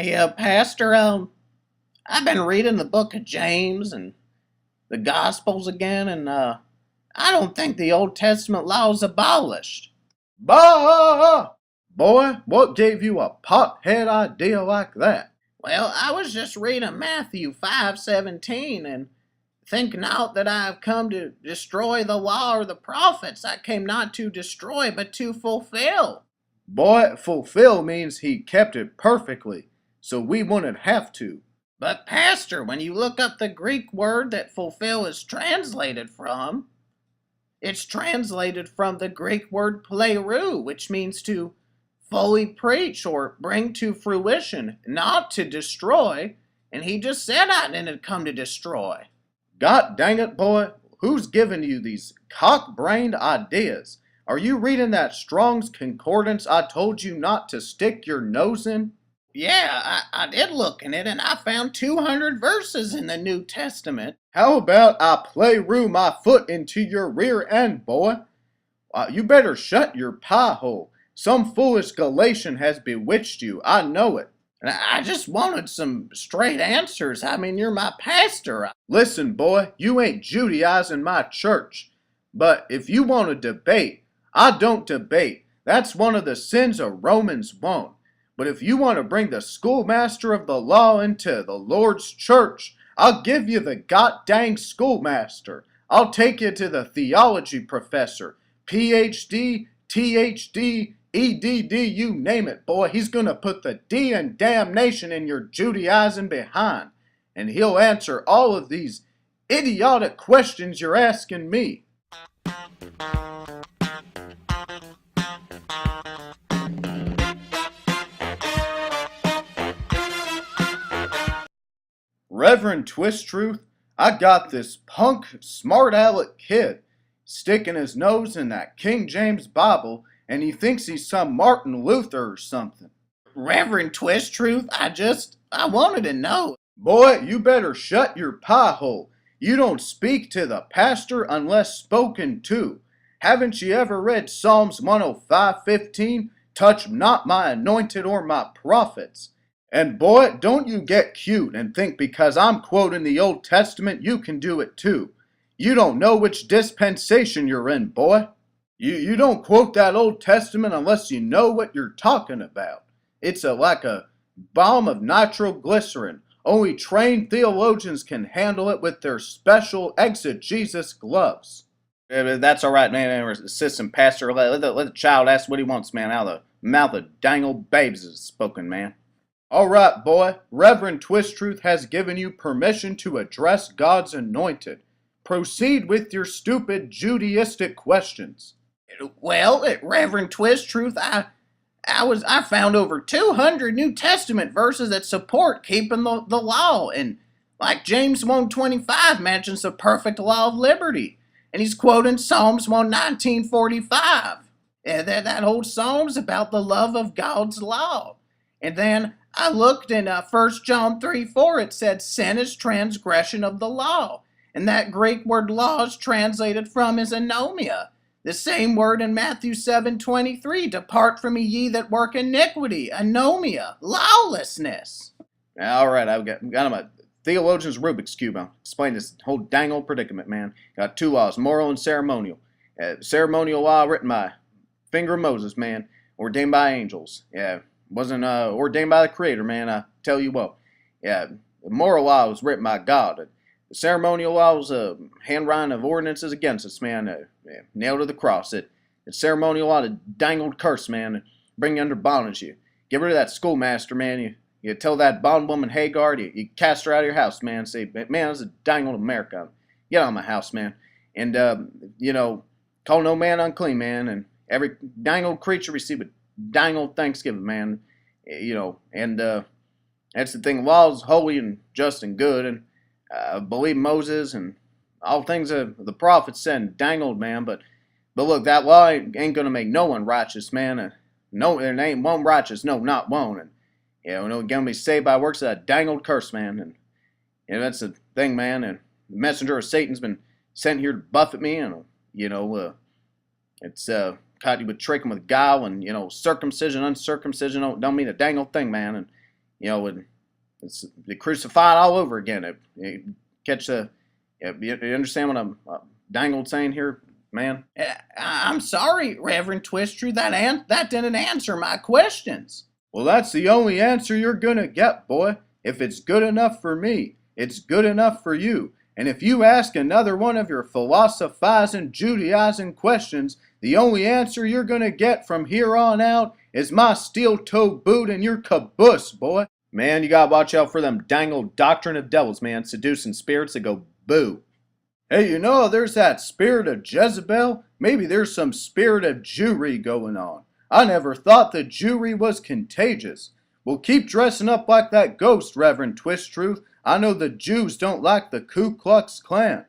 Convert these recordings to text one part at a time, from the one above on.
Hey, Pastor, I've been reading the book of James and the Gospels again, and I don't think the Old Testament law is abolished. Bah! Boy, what gave you a pothead idea like that? Well, I was just reading Matthew 5:17, and think not that I have come to destroy the law or the prophets. I came not to destroy, but to fulfill. Boy, fulfill means he kept it perfectly, so we wouldn't have to. But, Pastor, when you look up the Greek word that fulfill is translated from, it's translated from the Greek word pleroo, which means to fully preach or bring to fruition, not to destroy. And he just said I didn't come to destroy. God dang it, boy, who's giving you these cock-brained ideas? Are you reading that Strong's Concordance I told you not to stick your nose in? Yeah, I did look in it, and I found 200 verses in the New Testament. How about I play-roo my foot into your rear end, boy? You better shut your pie hole. Some foolish Galatian has bewitched you, I know it. I just wanted some straight answers. I mean, you're my pastor. Listen, boy, you ain't Judaizing my church. But if you want to debate, I don't debate. That's one of the sins a Romans won't. But if you want to bring the schoolmaster of the law into the Lord's church, I'll give you the god-dang schoolmaster. I'll take you to the theology professor. PhD, THD, EDD, you name it, boy. He's gonna put the D in damnation in your Judaizing behind. And he'll answer all of these idiotic questions you're asking me. Reverend Twistruth, I got this punk, smart-aleck kid sticking his nose in that King James Bible, and he thinks he's some Martin Luther or something. Reverend Twistruth, I wanted to know. Boy, you better shut your pie hole. You don't speak to the pastor unless spoken to. Haven't you ever read Psalms 105:15? Touch not my anointed or my prophets. And boy, don't you get cute and think because I'm quoting the Old Testament you can do it too. You don't know which dispensation you're in, boy. You don't quote that Old Testament unless you know what you're talking about. It's like a bomb of nitroglycerin. Only trained theologians can handle it with their special exegesis gloves. That's all right, man. Assistant pastor, let the child ask what he wants, man. Out of the mouth of dang old babes is spoken, man. All right, boy. Reverend Twistruth has given you permission to address God's anointed. Proceed with your stupid Judaistic questions. Well, Reverend Twistruth, I found over 200 New Testament verses that support keeping the law, and like James 1:25 mentions the perfect law of liberty, and he's quoting Psalms 119:45. Yeah, that whole psalm's about the love of God's law. And then I looked in 1 John 3:4. It said sin is transgression of the law, and that Greek word law is translated from is anomia. The same word in Matthew 7:23, depart from me ye that work iniquity, anomia, lawlessness. All right, I've got him a theologian's Rubik's Cube. I'll explain this whole dang old predicament, man. Got two laws, moral and ceremonial. Ceremonial law written by finger of Moses, man, ordained by angels. Yeah, wasn't ordained by the Creator, man, I tell you what. Yeah, the moral law was written by God. The ceremonial law was a handwriting of ordinances against us, man. Nailed to the cross. It's ceremonial law to dang old curse, man. Bring you under bondage. You get rid of that schoolmaster, man. You tell that bondwoman Hagar, you cast her out of your house, man. Say, man, this is dang old America. Get out of my house, man. And, call no man unclean, man. And every dang old creature receive a dang old thanksgiving, man. And that's the thing. Law is holy and just and good. And believe Moses and all things the prophets said and dangled, man. But look, that law ain't going to make no one righteous, man. No, there ain't one righteous, no, not one. And, no going to be saved by works of that dangled curse, man. And, that's the thing, man. And the messenger of Satan's been sent here to buffet me. And, it's caught you with tricking with guile and, circumcision, uncircumcision don't mean a dangled thing, man. And, would be crucified all over again. You understand what I'm dangled saying here, man? I'm sorry, Reverend Twistruth, that didn't answer my questions. Well, that's the only answer you're gonna get, boy. If it's good enough for me, it's good enough for you. And if you ask another one of your philosophizing, Judaizing questions, the only answer you're gonna get from here on out is my steel-toed boot and your caboose, boy. Man, you gotta watch out for them dangled doctrine of devils, man, seducing spirits that go boo. Hey, there's that spirit of Jezebel. Maybe there's some spirit of Jewry going on. I never thought that Jewry was contagious. Well, keep dressing up like that ghost, Reverend Twistruth. I know the Jews don't like the Ku Klux Klan.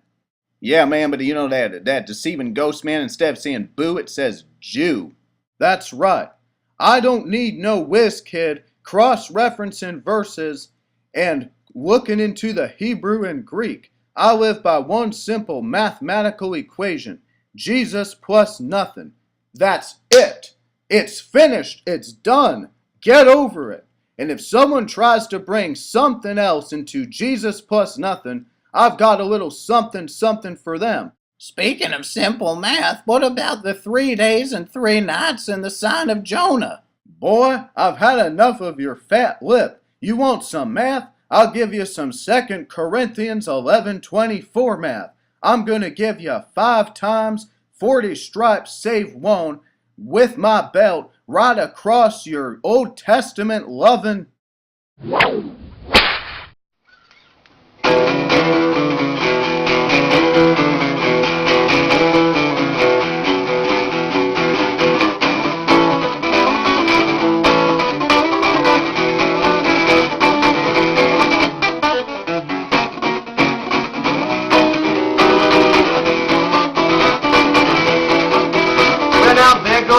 Yeah, man, but that deceiving ghost, man, instead of saying boo, it says Jew. That's right. I don't need no whiz kid cross-referencing verses and looking into the Hebrew and Greek. I live by one simple mathematical equation. Jesus plus nothing. That's it. It's finished. It's done. Get over it. And if someone tries to bring something else into Jesus plus nothing, I've got a little something for them. Speaking of simple math, what about the 3 days and 3 nights in the sign of Jonah? Boy, I've had enough of your fat lip. You want some math? I'll give you some 2 Corinthians 11:24 math. I'm going to give you 5 times 40 stripes save one with my belt right across your Old Testament loving.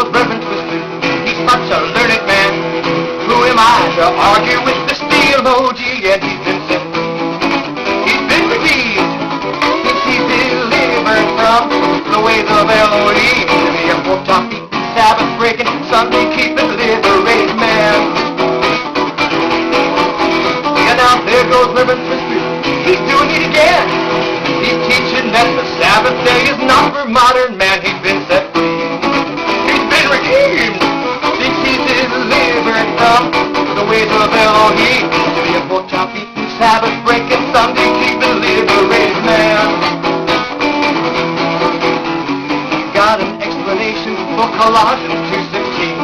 Reverend Twistruth, he's such a learned man. Who am I to argue with the steel emoji? And he's been sent. He's been redeemed. He's delivered from the ways of Elohim. To be a pork-chop eating, Sabbath breaking, Sunday keeping, liberated man. And now there goes Reverend Twistruth. He's doing it again. He's teaching that the Sabbath day is not for modern man. He's been set free. Redeemed. He's delivered from the ways of Elohim. To be a pork-chop eating, Sabbath breaking, Sunday keeping, liberated man. Got an explanation for Colossians 2:16.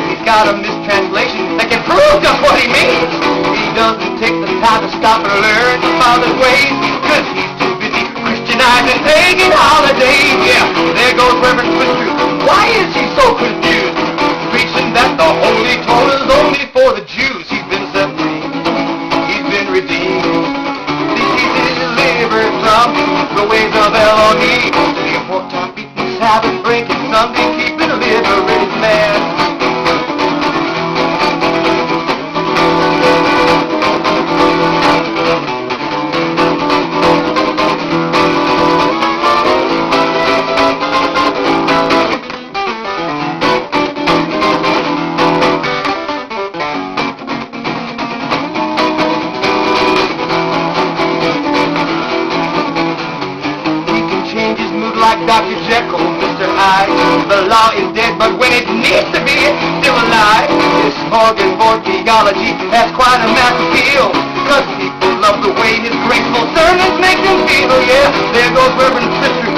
He's got a mistranslation that can prove just what he means. He doesn't take the time to stop and learn the Father's ways, cause he's too busy Christianizing pagan holidays. Yeah, there goes Reverend Twistruth. Why is he so confused? Preaching that the Holy Torah is only for the Jews. He's been set free. He's been redeemed. He's delivered from the ways of Elohim. To be a pork-chop eating, Sabbath breaking, Sunday keeping, liberated man. Like Dr. Jekyll, Mr. Hyde. The law is dead, but when it needs to be, it's still alive. This smorgasbord theology has quite a mass appeal, cause people love the way his graceful sermons make them feel. Yeah, there goes Reverend Twistruth,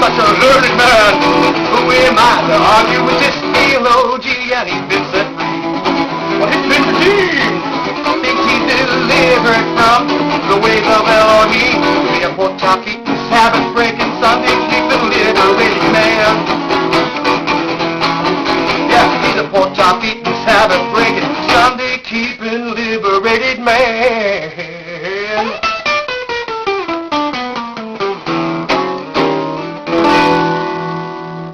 such a learned man. Who am I to argue with this theology? And he's been set free. Well, he's been redeemed. Thinks he's delivered from the ways of Elohim. To be a pork-chop eating, Sabbath breaking, Sunday keeping, liberated man. Yeah, he's a pork-chop eating, Sabbath breaking, Sunday keeping, liberated man.